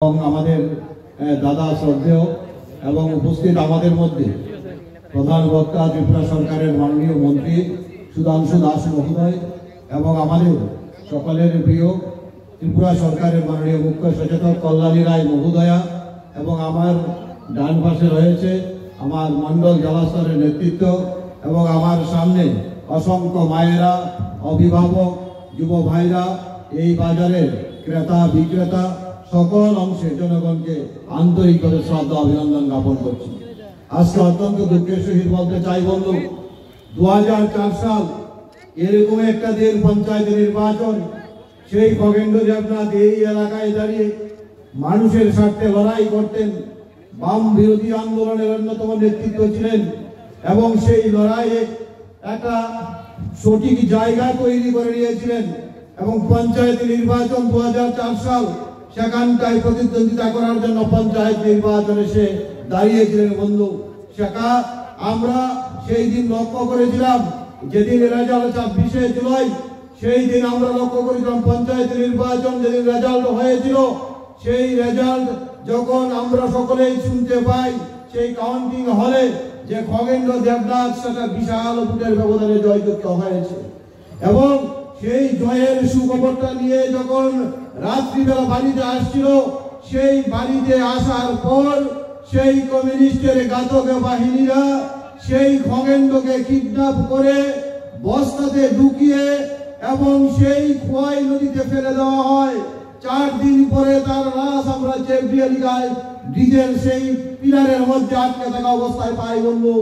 এবং আমাদের দাদা শ্রদ্ধেয় এবং উপস্থিত আমাদের মধ্যে প্রধান বক্তা ত্রিপুরা সরকারের মাননীয় মন্ত্রী সুধাংশু দাস মহোদয় এবং আমাদের সকলের প্রিয় ত্রিপুরা সরকারের মাননীয় মুখ্য সচেতক কল্যাণী রায় মহোদয়া এবং আমার ডান পাশে রয়েছে আমার মণ্ডল জেলাস্তরের নেতৃত্ব এবং আমার সামনে অসংখ্য মায়েরা, অভিভাবক, যুব ভাইরা, এই বাজারের ক্রেতা বিক্রেতা সকল অংশের জনগণকে আন্তরিকভাবে শ্রদ্ধা অভিনন্দন জ্ঞাপন করছি। আজকে অত্যন্ত দুঃখের সহিত বলতে চাই বন্ধু, 2004 সাল এরকম একটা দিন পঞ্চায়েত নির্বাচন, সেই খগেন্দ্র দেবনাথ এই এলাকায় দাঁড়িয়ে মানুষের স্বার্থে লড়াই করতেন, বাম বিরোধী আন্দোলনের অন্যতম নেতৃত্ব ছিলেন এবং সেই লড়াইয়ে একটা সঠিক জায়গা তৈরি করে নিয়েছিলেন এবং পঞ্চায়েত নির্বাচন 2004 সাল সেখানটায় প্রতিদ্বন্দ্বিতা করার জন্য পঞ্চায়েত নির্বাচনে সে দাঁড়িয়েছিলেন বন্ধু। সেটা আমরা সেই দিন লক্ষ্য করেছিলাম, যেদিন রেজাল্ট 26শে জুলাই, সেই দিন আমরা লক্ষ্য করেছিলাম পঞ্চায়েত নির্বাচন যেদিন রেজাল্ট হয়েছিল, সেই রেজাল্ট যখন আমরা সকলেই শুনতে পাই সেই কাউন্টিং হলে যে খগেন্দ্র দেবনাথ সেটা বিশাল ভোটের ব্যবধানে জয়যুক্ত হয়েছে এবং সেই জয়ের সুখবরটা নিয়ে যখন রাত্রিবেলা বাড়িতে আসছিল, সেই বাড়িতে আসার পর সেই কমিউনিস্টের ঘাতক বাহিনীরা সেই খগেন্দ্রকে কিডন্যাপ করে বস্তাতে ঢুকিয়ে এবং সেই খোয়াই নদীতে ফেলে দেওয়া হয়। 4 দিন পরে তার লাশ আমরা চেপডিয়ালিগায় ব্রিজের সেই পিলারের মধ্যে আটকে থাকা অবস্থায় পাই বন্ধু।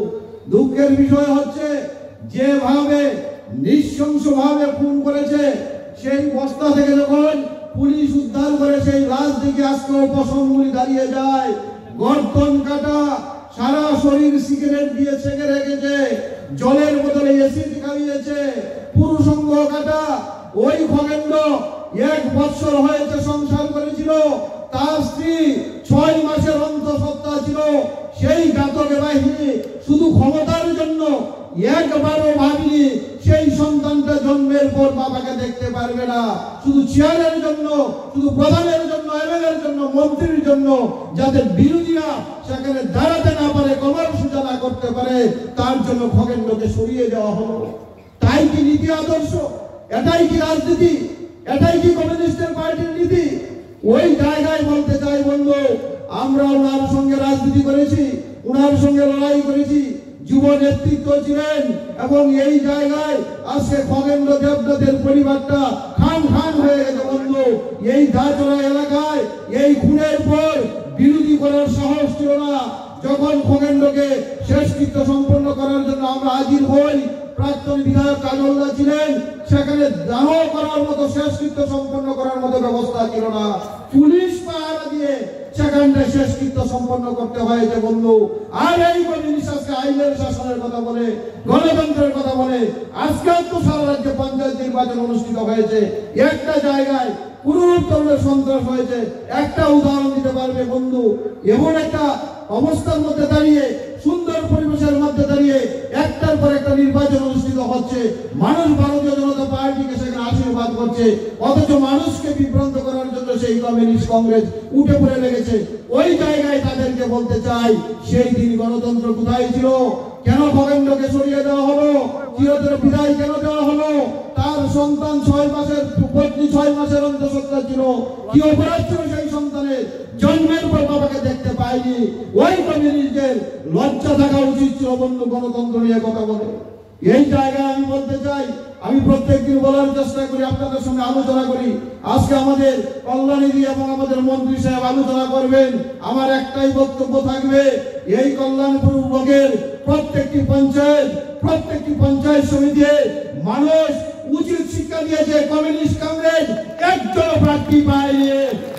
দুঃখের বিষয় হচ্ছে যেভাবে নৃশংসভাবে খুন করেছে, সেই বস্তা থেকে যখন পুলিশ উদ্ধার করে সেই লাশ দিকে আজকে পশমগুলি দাঁড়িয়ে যায়, গর্দন কাটা, সারা শরীর সিগারেট দিয়ে ছেঁকে রেখেছে, জলের বোতলে অ্যাসিড খাইয়েছে, পুরুষাঙ্গ কাটা। ওই খগেন্দ্র 1 বছর হয়েছে সংসার করেছিল, তার স্ত্রী 6 মাসের অন্তঃসত্ত্বা ছিল। সেই ঘাতক বাহিনী শুধু ক্ষমতার জন্য একবারও ভাবিনি সেই সন্তানটা জন্মের পর বাবাকে দেখতে পারবে না, শুধু চেয়ারের জন্য, শুধু প্রধানের জন্য, এমএলএর জন্য, মন্ত্রীর জন্য, যাতে বিরোধীরা সেখানে দাঁড়াতে না পারে, কর্মসূচি না করতে পারে, তার জন্য খগেন্দ্রকে সরিয়ে দেওয়া হলো। তাই কি নীতি আদর্শ? এটাই কি রাজনীতি? এটাই কি কমিউনিস্টের পার্টির নীতি? ওই জায়গায় বলতে চাই বন্ধু, আমরা ওনার সঙ্গে রাজনীতি করেছি, ওনার সঙ্গে লড়াই করেছি, যুব নেতৃত্ব ছিলেন এবং এই জায়গায় আজকে খগেন্দ্র দেবনাথের পরিবারটা খান খান হয়ে গেছে বন্ধু। এই ধারচড়া এলাকায় এই খুনের পর বিরোধী করার সাহস ছিল না। যখন খগেন্দ্রকে শেষকৃত্য সম্পন্ন করার জন্য আমরা হাজির হই, প্রাক্তন বিধায়ক কাজলদা ছিলেন, সেখানে দাহ করার মতো শেষকৃত্য সম্পন্ন করার মতো ব্যবস্থা ছিল না। পুলিশ পাহারা দিয়ে সেখানটায় শেষকৃত্য সম্পন্ন করতে হয়েছে বন্ধু। আর এই কমিউনিস্ট আজকে আইনের শাসনের কথা বলে, গণতন্ত্রের কথা বলে। আজকে তো সারা রাজ্যে পঞ্চায়েত নির্বাচন অনুষ্ঠিত হয়েছে, একটা জায়গায় পুরো ধরনের সন্ত্রাস হয়েছে। একটা উদাহরণ দিতে পারবে বন্ধু, এমন একটা অবস্থার মধ্যে দাঁড়িয়ে, সুন্দর পরিবেশের মধ্যে দাঁড়িয়ে একটার পর একটা নির্বাচন অনুষ্ঠিত হচ্ছে, মানুষ ভারতীয় জনতা পার্টিকে সেখানে আশীর্বাদ করছে, অথচ মানুষকে বিভ্রান্ত করার জন্য সেই কমিউনিস্ট কংগ্রেস উঠে পড়ে লেগেছে। ওই জায়গায় তাদেরকে বলতে চাই, সেই দিন গণতন্ত্র কোথায় ছিল? কেন খগেন্দ্রকে সরিয়ে দেওয়া হলো? চিরতরে বিদায় কেন দেওয়া হলো? তার সন্তান 6 মাসের পত্নী 6 মাসের অন্তঃসত্ত্বা ছিল। কি অপরাধ ছিল সেই সন্তানের? জন্মের পর বাবাকে দেখতে পাইনি। ওই কমিউনিস্টদের লজ্জা থাকা উচিত ছিল বন্ধু গণতন্ত্র নিয়ে কথা বলে। এই জায়গায় আমি বলতে চাই, আমি প্রত্যেকদিন বলার চেষ্টা করি, আপনাদের সঙ্গে আলোচনা করি। আজকে আমাদের কল্যাণীদি এবং আমাদের মন্ত্রী সাহেব আলোচনা করবেন। আমার একটাই বক্তব্য থাকবে, এই কল্যাণপুর ব্লকের প্রত্যেকটি পঞ্চায়েত সমিতিতে মানুষ উচিত শিক্ষা দিয়েছে। কমিউনিস্ট কংগ্রেস একজন প্রার্থী পায়নি,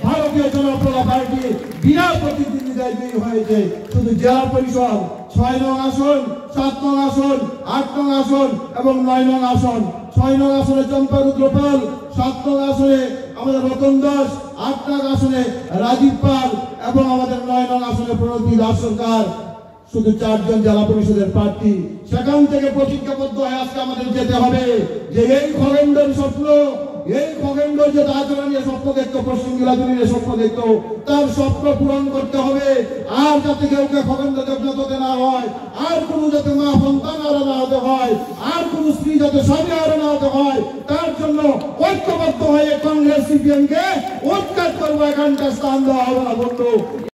ভারতীয় জনতা পার্টি বিনা প্রতিদ্বন্দ্বিতায় জয়ী হয়েছে। শুধু জেলা পরিষদ 6 নং আসন, 7 নং আসন, 8 নং আসন এবং 9 নং আসন। 6 নং আসনে চম্পারুদ্রপাল, 7 নং আসনে আমাদের রতন দাস, 8 নং আসনে রাজীব পাল এবং আমাদের 9 নং আসনে প্রণতি দাস সরকার। শুধু 4 জন জেলা পরিষদের প্রার্থী। সেখান থেকে প্রতিজ্ঞাবদ্ধ হয়ে আজকে আমাদের যেতে হবে যে এই খগেন্দ্রের স্বপ্ন, এই খগেন্দ্র যে দাঁড়া নিয়ে স্বপ্ন দেখতো, পশ্চিম বিলাদু নিয়ে স্বপ্ন দেখতো, তার স্বপ্ন পূরণ করতে হবে। আর যাতে কেউকে খগেন্দ্র দেবনাথ হতে না হয়, আর কোন যাতে মা সন্তান আরো না হতে হয়, আর কোন স্ত্রী যাতে স্বামী আরো না হতে হয়, তার জন্য ঐক্যবদ্ধ হয়ে কংগ্রেস সিপিএম কে ঐক্য করবো। এখানটা স্থান দেওয়া হবে না বন্ধু।